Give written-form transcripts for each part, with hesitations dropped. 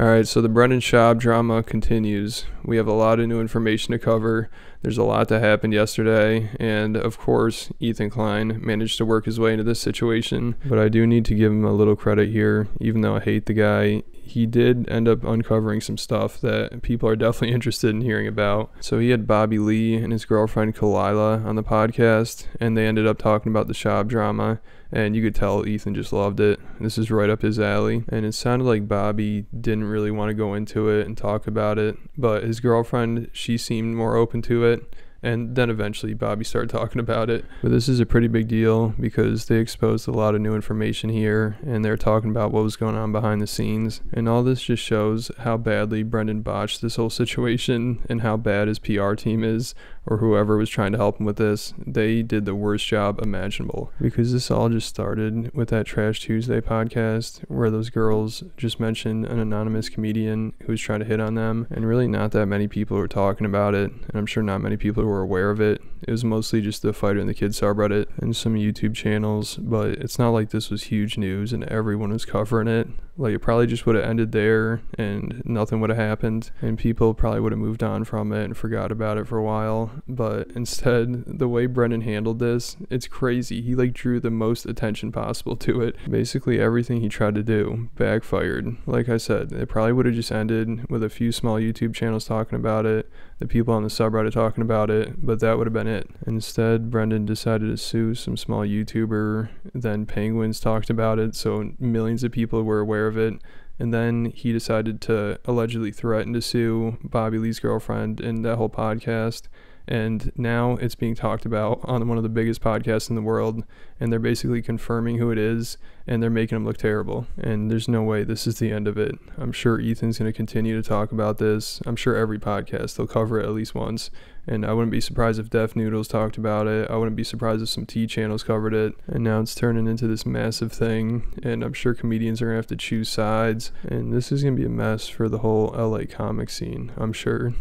All right, so the Brendan Schaub drama continues. We have a lot of new information to cover. There's a lot that happened yesterday, and of course, Ethan Klein managed to work his way into this situation. But I do need to give him a little credit here, even though I hate the guy. He did end up uncovering some stuff that people are definitely interested in hearing about. So he had Bobby Lee and his girlfriend Khalyla on the podcast, and they ended up talking about the Schaub drama, and you could tell Ethan just loved it. This is right up his alley, and it sounded like Bobby didn't really want to go into it and talk about it, but his girlfriend, she seemed more open to it. And then eventually Bobby started talking about it. But this is a pretty big deal because they exposed a lot of new information here, and they're talking about what was going on behind the scenes. And all this just shows how badly Brendan botched this whole situation and how bad his PR team is, or whoever was trying to help him with this. They did the worst job imaginable, because this all just started with that Trash Tuesday podcast where those girls just mentioned an anonymous comedian who was trying to hit on them, and really not that many people were talking about it, and I'm sure not many people were aware of it. It was mostly just the Fighter and the Kid subreddit and some YouTube channels, but it's not like this was huge news and everyone was covering it. Like, it probably just would have ended there and nothing would have happened, and people probably would have moved on from it and forgot about it for a while. But instead, the way Brendan handled this, it's crazy. He drew the most attention possible to it. Basically everything he tried to do backfired. Like I said, it probably would have just ended with a few small YouTube channels talking about it, the people on the subreddit talking about it, but that would have been it. Instead, Brendan decided to sue some small YouTuber, then Penguins talked about it, so millions of people were aware of it, and then he decided to allegedly threaten to sue Bobby Lee's girlfriend and that whole podcast. And now it's being talked about on one of the biggest podcasts in the world, and they're basically confirming who it is, and they're making him look terrible. And there's no way this is the end of it. I'm sure Ethan's going to continue to talk about this. I'm sure every podcast they'll cover it at least once, and I wouldn't be surprised if Def Noodles talked about it. I wouldn't be surprised if some T channels covered it. And now it's turning into this massive thing, and I'm sure comedians are going to have to choose sides, and this is going to be a mess for the whole LA comic scene, I'm sure.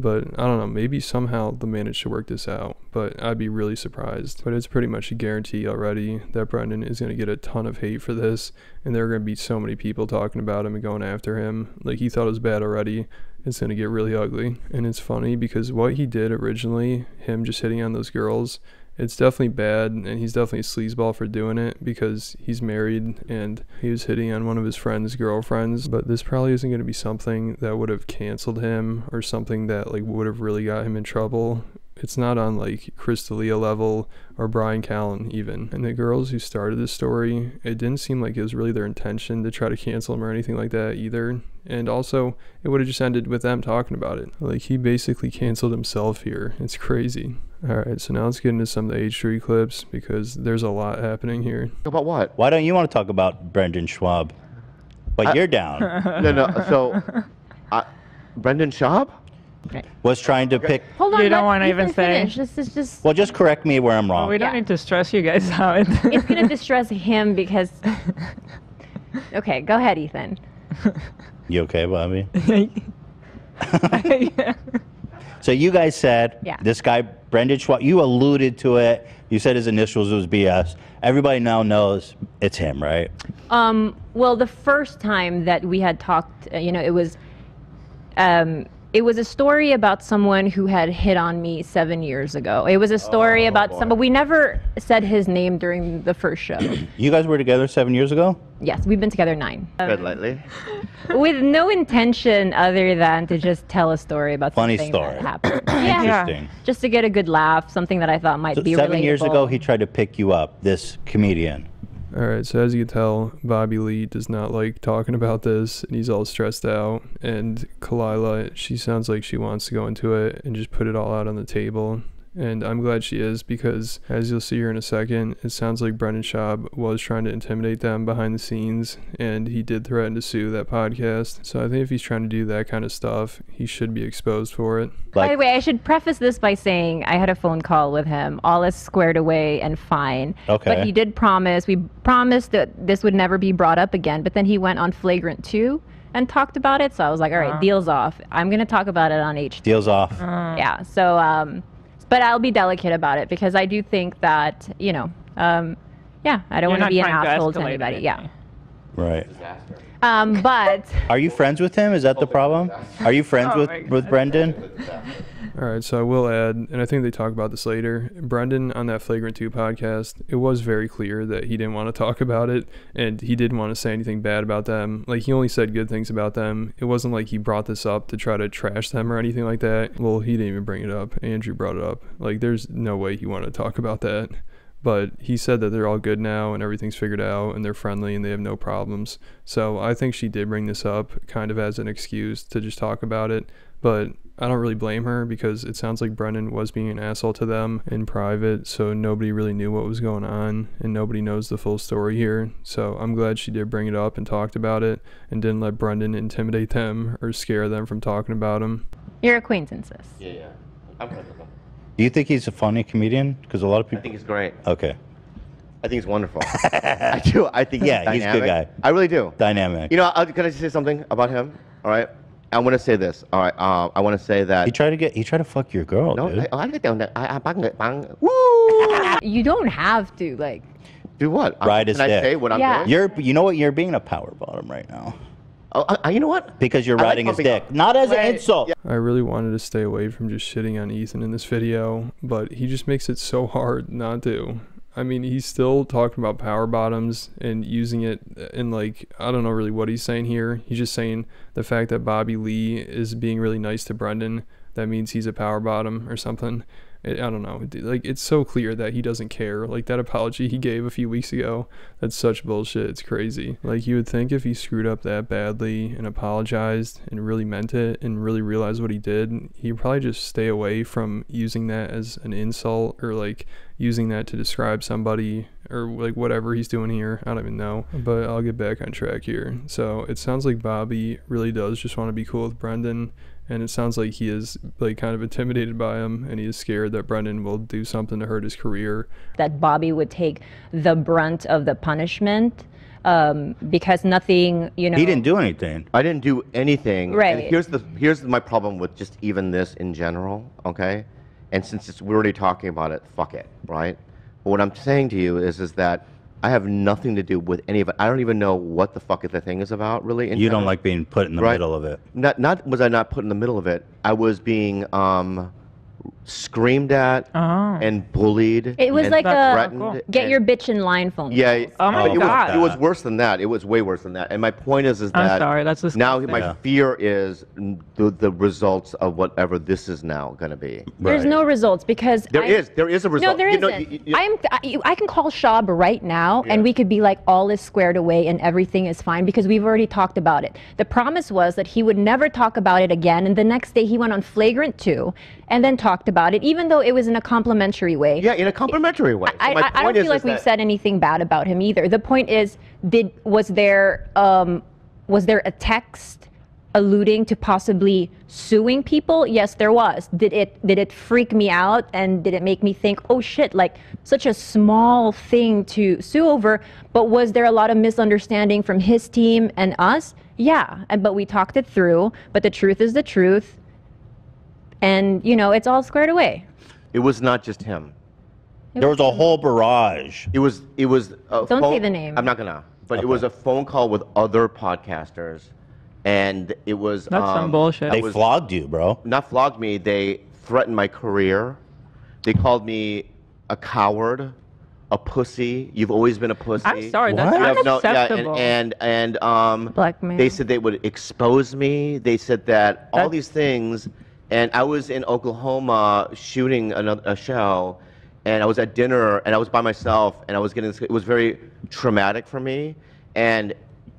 But I don't know, maybe somehow they'll manage to work this out, but I'd be really surprised. But it's pretty much a guarantee already that Brendan is going to get a ton of hate for this, and there are going to be so many people talking about him and going after him. Like, he thought it was bad already. It's going to get really ugly. And it's funny because what he did originally, him just hitting on those girls, it's definitely bad, and he's definitely a sleazeball for doing it because he's married and he was hitting on one of his friend's girlfriends. But this probably isn't going to be something that would have canceled him or something that would have really got him in trouble. It's not on Chris D'Elia level or Brian Callen even. And the girls who started this story, it didn't seem like it was really their intention to try to cancel him or anything like that either. And also, it would have just ended with them talking about it. He basically canceled himself here. It's crazy. Alright, so now let's get into some of the H3 clips because there's a lot happening here. About what? Why don't you want to talk about Brendan Schaub? But you're down. No, so, Brendan Schaub? Okay. Was trying to pick... Hold on, you don't want to even say... This is just... Well, just correct me where I'm wrong. Well, we don't need to stress you guys out. It's going to distress him because... Okay, go ahead, Ethan. You okay, Bobby? Yeah. So you guys said this guy, Brendan Schaub, you alluded to it. You said his initials was BS. Everybody now knows it's him, right? Well, the first time that we had talked, it was a story about someone who had hit on me 7 years ago. It was a story about but we never said his name during the first show. You guys were together 7 years ago? Yes, we've been together 9. Good lately. With no intention other than to just tell a story about something that happened. Interesting. Just to get a good laugh, something that I thought might be relatable. 7 years ago, he tried to pick you up, this comedian. Alright, so as you can tell, Bobby Lee does not like talking about this, and he's all stressed out. And Khalyla, she sounds like she wants to go into it and just put it all out on the table. And I'm glad she is because, as you'll see here in a second, it sounds like Brendan Schaub was trying to intimidate them behind the scenes, and he did threaten to sue that podcast. So I think if he's trying to do that kind of stuff, he should be exposed for it. By the way, I should preface this by saying I had a phone call with him. All is squared away and fine. Okay. But he did promise, we promised that this would never be brought up again, but then he went on Flagrant 2 and talked about it. So I was like, all right, deal's off. I'm going to talk about it on H3. Deal's off. Yeah, so... but I'll be delicate about it because I do think that, I don't want to be an asshole to anybody. Yeah. Right. But Are you friends with him? Is that the problem? Are you friends with Brendan? All right, so I will add, and I think they talk about this later, Brendan on that Flagrant 2 podcast, it was very clear that he didn't want to talk about it, and he didn't want to say anything bad about them. Like, he only said good things about them. It wasn't like he brought this up to try to trash them or anything like that. Well, he didn't even bring it up. Andrew brought it up. Like, there's no way he wanted to talk about that. But he said that they're all good now and everything's figured out and they're friendly and they have no problems. So I think she did bring this up kind of as an excuse to just talk about it. But I don't really blame her because it sounds like Brendan was being an asshole to them in private, so nobody really knew what was going on and nobody knows the full story here. So I'm glad she did bring it up and talked about it and didn't let Brendan intimidate them or scare them from talking about him. your acquaintances. Yeah. I'm friends with him. Do you think he's a funny comedian? Because a lot of I people. think he's great. Okay. I think he's wonderful. I do. I think Yeah, he's he's a good dynamic. guy. I really do. Dynamic. You know, can I say something about him? All right. I want to say this. All right. I want to say that. He tried to fuck your girl, No, dude. I get down there. Woo! You don't have to, like. Do what? Ride his Can I dick. say what I'm Yeah. doing? You know what? You're being a power bottom right now You know what? because you're I like riding his pumping dick, up. not as an Right. insult. Yeah. I really wanted to stay away from just shitting on Ethan in this video, but he just makes it so hard not to. I mean, he's still talking about power bottoms and using it in, like, I don't know really what he's saying here. He's just saying the fact that Bobby Lee is being really nice to Brendan, that means he's a power bottom or something. I don't know. Like, it's so clear that he doesn't care. Like, that apology he gave a few weeks ago, that's such bullshit. It's crazy. Like, you would think if he screwed up that badly and apologized and really meant it and really realized what he did, he'd probably just stay away from using that as an insult or, like, using that to describe somebody or, like, whatever he's doing here. I don't even know. But I'll get back on track here. So it sounds like Bobby really does just want to be cool with Brendan. And it sounds like he is, like, kind of intimidated by him, and he is scared that Brendan will do something to hurt his career. That Bobby would take the brunt of the punishment because nothing, you know. He didn't do anything. I didn't do anything. Right. And here's my problem with just even this in general, okay? And since we're already talking about it, fuck it, right? But what I'm saying to you is that I have nothing to do with any of it. I don't even know what the fuck the thing is about, really. You don't like being put in the middle of it. Not was I not put in the middle of it. I was being screamed at and bullied. It was and like a threatened get and- your bitch in line phone. Yeah. Oh my God. It was worse than that. It was way worse than that. And my point is that I'm sorry, that's now disgusting. my fear is the results of whatever this is now going to be. There's no results because There is a result. No, there You know, isn't. I can call Schaub right now, and we could be like, all is squared away and everything is fine because we've already talked about it. The promise was that he would never talk about it again, and the next day he went on Flagrant 2 and then talked about it, even though it was in a complimentary way. Yeah, in a complimentary way. So my I don't point is feel like we've that- said anything bad about him either. The point is, was there a text alluding to possibly suing people? Yes, there was. Did it freak me out and did it make me think, oh shit, like such a small thing to sue over? But was there a lot of misunderstanding from his team and us? Yeah, but we talked it through. But the truth is the truth, and you know it's all squared away. It was not just him. There was a whole barrage. It was. Don't say the name. I'm not gonna. But it was a phone call with other podcasters, and it was. That's some bullshit. They flogged you, bro. Not flogged me. They threatened my career. They called me a coward, a pussy. You've always been a pussy. I'm sorry, What? that's You have unacceptable. and Blackmail. they said they would expose me. They said that all That's- these things, and I was in Oklahoma shooting a show, and I was at dinner, and I was by myself, and I was getting this. It was very traumatic for me, and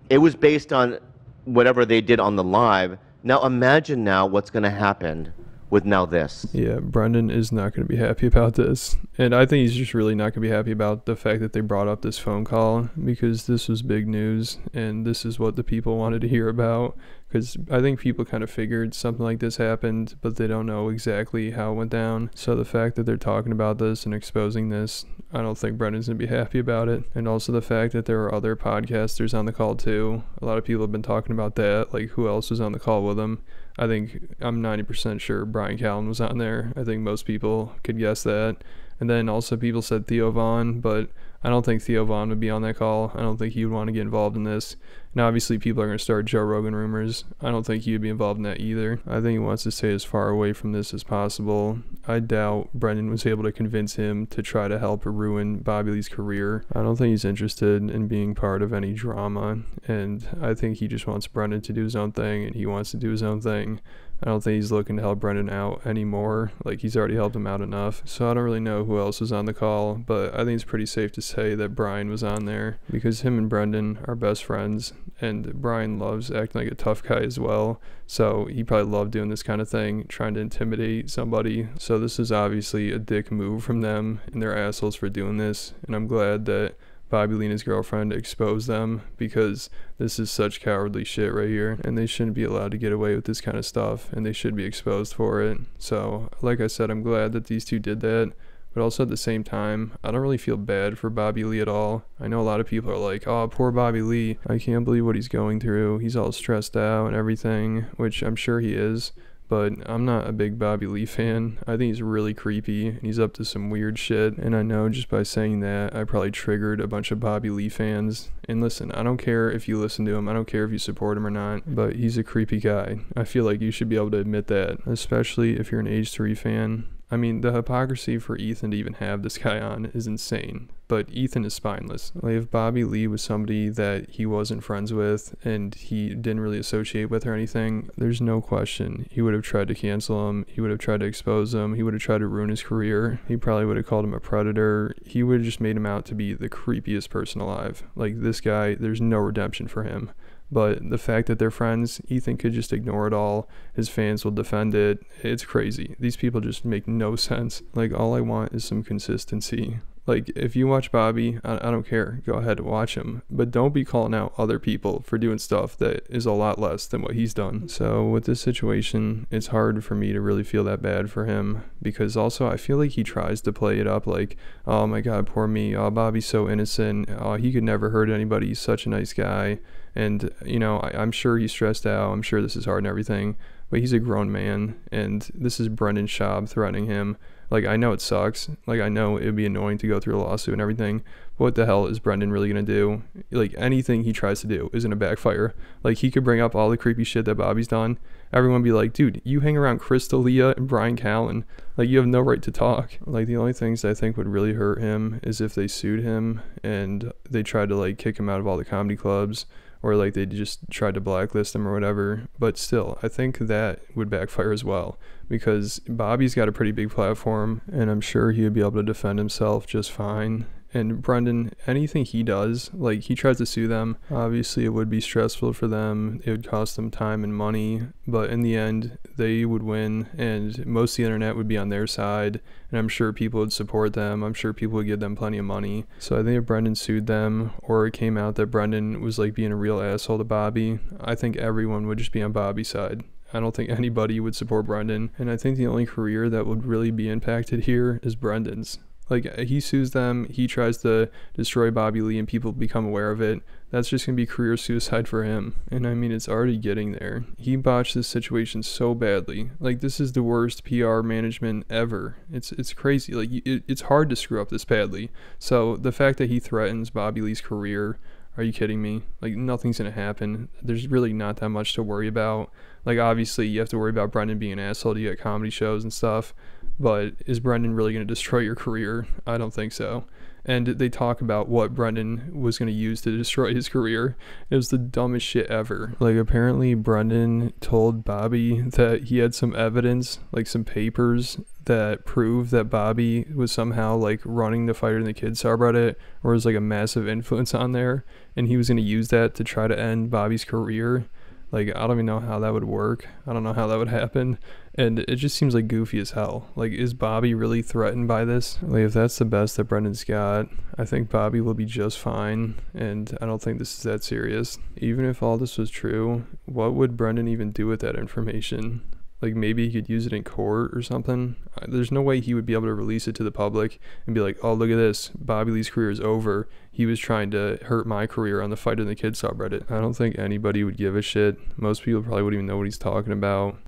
it was based on whatever they did on the live. Now imagine now what's going to happen with now this. Yeah, Brendan is not going to be happy about this. And I think he's just really not going to be happy about the fact that they brought up this phone call because this was big news and this is what the people wanted to hear about. Because I think people kind of figured something like this happened, but they don't know exactly how it went down. So the fact that they're talking about this and exposing this, I don't think Brendan's going to be happy about it. And also the fact that there were other podcasters on the call too. A lot of people have been talking about that, like who else was on the call with them. I think I'm 90% sure Brian Callen was on there. I think most people could guess that. And then also people said Theo Vaughn, but I don't think Theo Vaughn would be on that call. I don't think he would want to get involved in this. Now, obviously, people are going to start Joe Rogan rumors. I don't think he would be involved in that either. I think he wants to stay as far away from this as possible. I doubt Brendan was able to convince him to try to help ruin Bobby Lee's career. I don't think he's interested in being part of any drama, and I think he just wants Brendan to do his own thing, and he wants to do his own thing. I don't think he's looking to help Brendan out anymore. Like, he's already helped him out enough. So I don't really know who else was on the call, but I think it's pretty safe to say that Brian was on there because him and Brendan are best friends, and Brian loves acting like a tough guy as well. So he probably loved doing this kind of thing, trying to intimidate somebody. So this is obviously a dick move from them, and they're assholes for doing this. And I'm glad that Bobby Lee and his girlfriend expose them because this is such cowardly shit right here, and they shouldn't be allowed to get away with this kind of stuff, and they should be exposed for it. So like I said, I'm glad that these two did that, but also at the same time, I don't really feel bad for Bobby Lee at all. I know a lot of people are like, oh, poor Bobby Lee, I can't believe what he's going through, he's all stressed out and everything, which I'm sure he is. But I'm not a big Bobby Lee fan. I think he's really creepy and he's up to some weird shit. And I know just by saying that, I probably triggered a bunch of Bobby Lee fans. And listen, I don't care if you listen to him. I don't care if you support him or not. But he's a creepy guy. I feel like you should be able to admit that, especially if you're an Age 3 fan. I mean, the hypocrisy for Ethan to even have this guy on is insane, but Ethan is spineless. Like, if Bobby Lee was somebody that he wasn't friends with and he didn't really associate with or anything, there's no question he would have tried to cancel him, he would have tried to expose him, he would have tried to ruin his career, he probably would have called him a predator, he would have just made him out to be the creepiest person alive. Like, this guy, there's no redemption for him. But the fact that they're friends, Ethan could just ignore it all. His fans will defend it. It's crazy. These people just make no sense. Like, all I want is some consistency. Like, if you watch Bobby, I don't care. Go ahead and watch him. But don't be calling out other people for doing stuff that is a lot less than what he's done. So with this situation, it's hard for me to really feel that bad for him. Because also, I feel like he tries to play it up like, oh my God, poor me. Oh, Bobby's so innocent. Oh, he could never hurt anybody. He's such a nice guy. And, you know, I'm sure he's stressed out. I'm sure this is hard and everything. But he's a grown man. And this is Brendan Schaub threatening him. Like, I know it sucks. Like, I know it would be annoying to go through a lawsuit and everything. But what the hell is Brendan really going to do? Like, anything he tries to do is going to backfire. Like, he could bring up all the creepy shit that Bobby's done. Everyone be like, dude, you hang around Chris D'Elia and Brian Callen. Like, you have no right to talk. Like, the only things I think would really hurt him is if they sued him and they tried to, like, kick him out of all the comedy clubs. Or like they just tried to blacklist him or whatever. But still, I think that would backfire as well. Because Bobby's got a pretty big platform, and I'm sure he would be able to defend himself just fine. And Brendan, anything he does, like he tries to sue them, obviously it would be stressful for them. It would cost them time and money. But in the end, they would win, and most of the internet would be on their side. And I'm sure people would support them. I'm sure people would give them plenty of money. So I think if Brendan sued them, or it came out that Brendan was like being a real asshole to Bobby, I think everyone would just be on Bobby's side. I don't think anybody would support Brendan. And I think the only career that would really be impacted here is Brendan's. Like, he sues them, he tries to destroy Bobby Lee and people become aware of it. That's just going to be career suicide for him. And I mean, it's already getting there. He botched this situation so badly. Like, this is the worst PR management ever. It's crazy. Like, it's hard to screw up this badly. So the fact that he threatens Bobby Lee's career, are you kidding me? Like, nothing's going to happen. There's really not that much to worry about. Like, obviously, you have to worry about Brendan being an asshole to you at comedy shows and stuff. But is Brendan really going to destroy your career? I don't think so. And they talk about what Brendan was going to use to destroy his career. It was the dumbest shit ever. Like, apparently Brendan told Bobby that he had some evidence, like some papers that prove that Bobby was somehow like running the Fighter and the Kid subreddit, or was like a massive influence on there, and he was going to use that to try to end Bobby's career. Like, I don't even know how that would work. I don't know how that would happen. And it just seems like goofy as hell. Like, is Bobby really threatened by this? Like, if that's the best that Brendan's got, I think Bobby will be just fine. And I don't think this is that serious. Even if all this was true, what would Brendan even do with that information? Like, maybe he could use it in court or something. There's no way he would be able to release it to the public and be like, oh, look at this, Bobby Lee's career is over. He was trying to hurt my career on the Fighter and the Kid subreddit. I don't think anybody would give a shit. Most people probably wouldn't even know what he's talking about.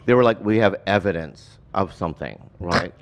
They were like, we have evidence of something, right?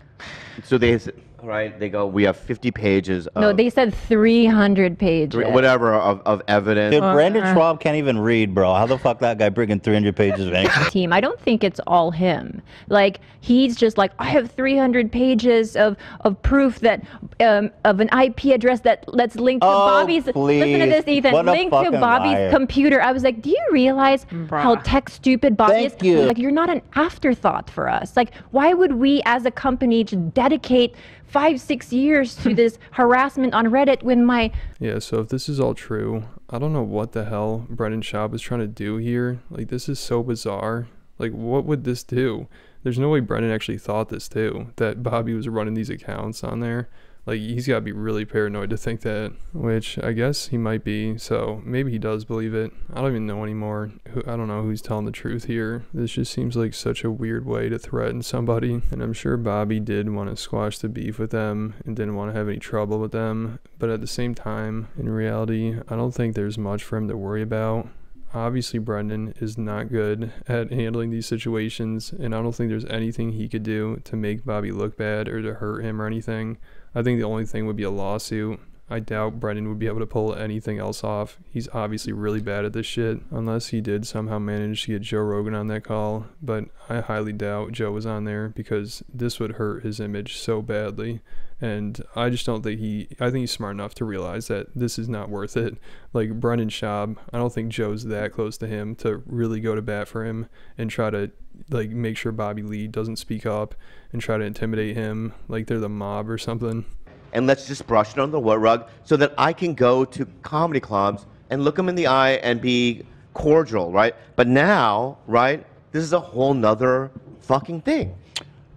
So they All right, they go, we have 50 pages of... No, they said 300 pages. Whatever, of evidence. Dude, Brandon Schwab can't even read, bro. How the fuck that guy bringing 300 pages of ink? Team. I don't think it's all him. Like, he's just like, I have 300 pages of proof that of an IP address that's linked to Bobby's. Please. Listen to this, Ethan. Linked to Bobby's computer. I was like, do you realize how tech stupid Bobby is? You. Like, you're not an afterthought for us. Like, why would we as a company just dedicate 5-6 years to this harassment on Reddit when my... Yeah, so if this is all true, I don't know what the hell Brendan Schaub is trying to do here. Like, this is so bizarre. Like, what would this do? There's no way Brendan actually thought this too, that Bobby was running these accounts on there. Like, he's got to be really paranoid to think that, which I guess he might be, so maybe he does believe it. I don't even know anymore. I don't know who's telling the truth here. This just seems like such a weird way to threaten somebody, and I'm sure Bobby did want to squash the beef with them and didn't want to have any trouble with them, but at the same time, in reality, I don't think there's much for him to worry about. Obviously, Brendan is not good at handling these situations, and I don't think there's anything he could do to make Bobby look bad or to hurt him or anything. I think the only thing would be a lawsuit. I doubt Brendan would be able to pull anything else off. He's obviously really bad at this shit, unless he did somehow manage to get Joe Rogan on that call, but I highly doubt Joe was on there because this would hurt his image so badly. And I just don't think I think he's smart enough to realize that this is not worth it. Like Brendan Schaub, I don't think Joe's that close to him to really go to bat for him and try to like make sure Bobby Lee doesn't speak up and try to intimidate him like they're the mob or something. And let's just brush it on the rug so that I can go to comedy clubs and look them in the eye and be cordial, right? But now, right, this is a whole nother fucking thing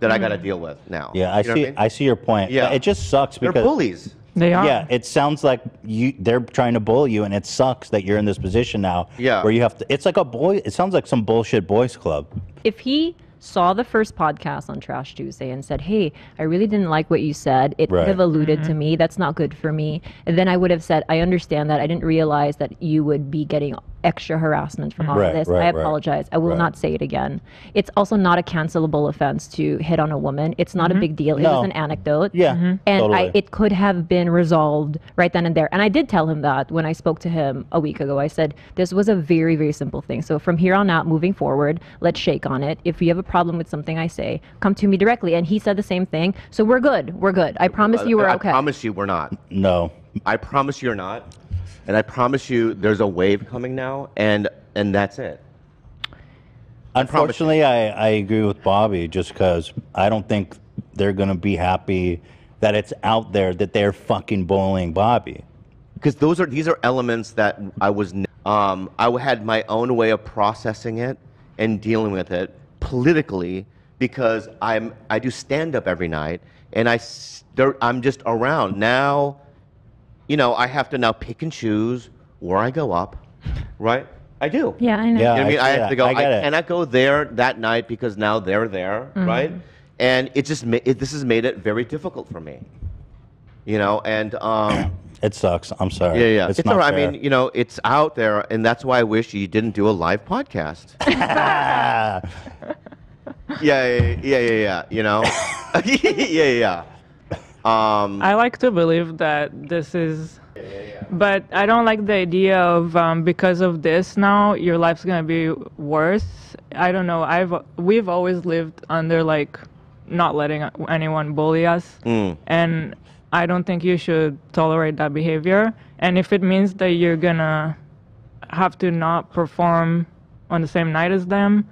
that I got to deal with now. Yeah, I see your point. Yeah. It just sucks because they're bullies. They are. Yeah, it sounds like they're trying to bully you, and it sucks that you're in this position now. Yeah. Where you have to. It's like it sounds like some bullshit boys club. If he saw the first podcast on Trash Tuesday and said, hey, I really didn't like what you said. It would have alluded to me. That's not good for me. And then I would have said, I understand that. I didn't realize that you would be getting extra harassment from all of this. I apologize. I will not say it again. It's also not a cancelable offense to hit on a woman. It's not a big deal. It was an anecdote. Yeah. And Totally. it could have been resolved right then and there. And I did tell him that when I spoke to him a week ago. I said, this was a very, very simple thing. So from here on out, moving forward, let's shake on it. If you have a problem with something I say, come to me directly. And he said the same thing. So we're good. We're good. I promise you we're okay. I promise you we're not. No. I promise you're not. And I promise you there's a wave coming now, and that's it. Unfortunately, I agree with Bobby just because I don't think they're going to be happy that it's out there that they're fucking bullying Bobby. Because these are elements that I had my own way of processing it and dealing with it politically because I do stand up every night and I'm just around now. You know, I have to now pick and choose where I go up, right? I do. Yeah, I know. Yeah, You know what I mean? I have to go. I get it. cannot go there that night because now they're there, right? And it just this has made it very difficult for me. You know, and it sucks. I'm sorry. yeah. It's all not right. fair. I mean, you know, it's out there, and that's why I wish you didn't do a live podcast. yeah. You know, yeah. I like to believe that this is, but I don't like the idea of because of this now your life's gonna be worse. I don't know. We've always lived under like not letting anyone bully us, and I don't think you should tolerate that behavior. And if it means that you're gonna have to not perform on the same night as them,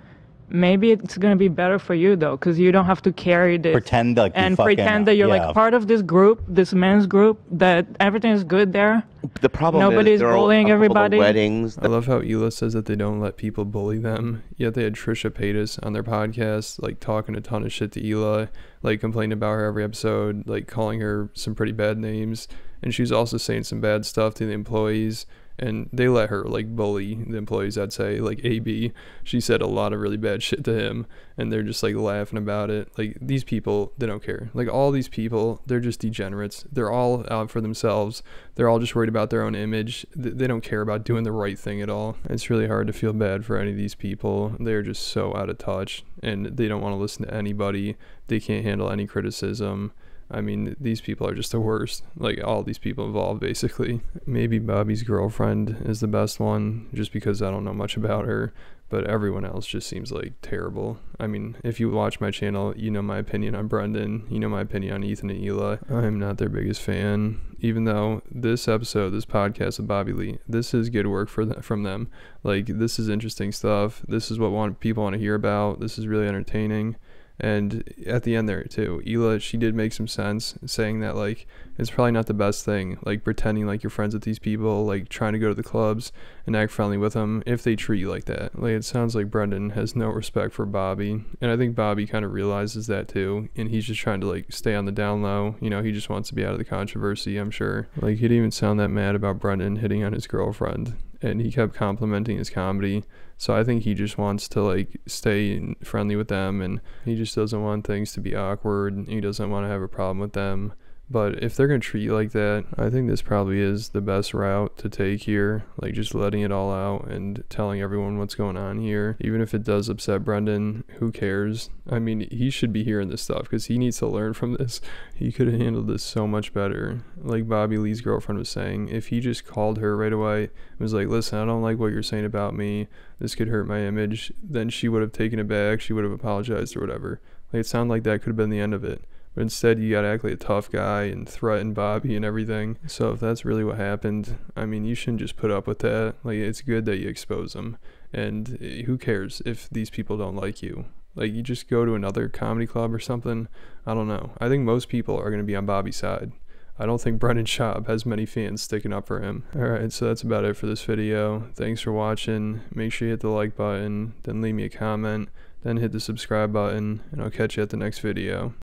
maybe it's going to be better for you, though, because you don't have to carry this. Pretend like you and fucking, pretend that you're like part of this group, this men's group, that everything is good there. The problem Nobody's is there bullying are a couple everybody. of weddings. I love how Hila says that they don't let people bully them, yet they had Trisha Paytas on their podcast, like talking a ton of shit to Hila, like complaining about her every episode, like calling her some pretty bad names, and she was also saying some bad stuff to the employees. And they let her like bully the employees, I'd say, like AB. She said a lot of really bad shit to him and they're just like laughing about it. Like these people, they don't care. Like all these people, they're just degenerates. They're all out for themselves. They're all just worried about their own image. They don't care about doing the right thing at all. It's really hard to feel bad for any of these people. They're just so out of touch and they don't want to listen to anybody. They can't handle any criticism. I mean, these people are just the worst. Like, all these people involved, basically. Maybe Bobby's girlfriend is the best one, just because I don't know much about her, but everyone else just seems like terrible. I mean, if you watch my channel, you know my opinion on Brendan, you know my opinion on Ethan and Eli. I'm not their biggest fan, even though this episode, this podcast with Bobby Lee, this is good work from them. Like, this is interesting stuff. This is what people want to hear about. This is really entertaining. And at the end there too, Hila, she did make some sense, saying that like it's probably not the best thing, like pretending like you're friends with these people, like trying to go to the clubs and act friendly with them if they treat you like that. Like, it sounds like Brendan has no respect for Bobby, and I think Bobby kind of realizes that too, and he's just trying to like stay on the down low. You know, he just wants to be out of the controversy, I'm sure. Like, he didn't even sound that mad about Brendan hitting on his girlfriend, and he kept complimenting his comedy. So I think he just wants to like stay friendly with them, and he just doesn't want things to be awkward. He doesn't want to have a problem with them. But if they're going to treat you like that, I think this probably is the best route to take here. Like, just letting it all out and telling everyone what's going on here. Even if it does upset Brendan, who cares? I mean, he should be hearing this stuff because he needs to learn from this. He could have handled this so much better. Like Bobby Lee's girlfriend was saying, if he just called her right away and was like, listen, I don't like what you're saying about me. This could hurt my image. Then she would have taken it back. She would have apologized or whatever. Like, it sounded like that could have been the end of it. But instead, you gotta act like a tough guy and threaten Bobby and everything. So if that's really what happened, I mean, you shouldn't just put up with that. Like, it's good that you expose them. And who cares if these people don't like you? Like, you just go to another comedy club or something. I don't know. I think most people are gonna be on Bobby's side. I don't think Brendan Schaub has many fans sticking up for him. Alright, so that's about it for this video. Thanks for watching. Make sure you hit the like button, then leave me a comment, then hit the subscribe button, and I'll catch you at the next video.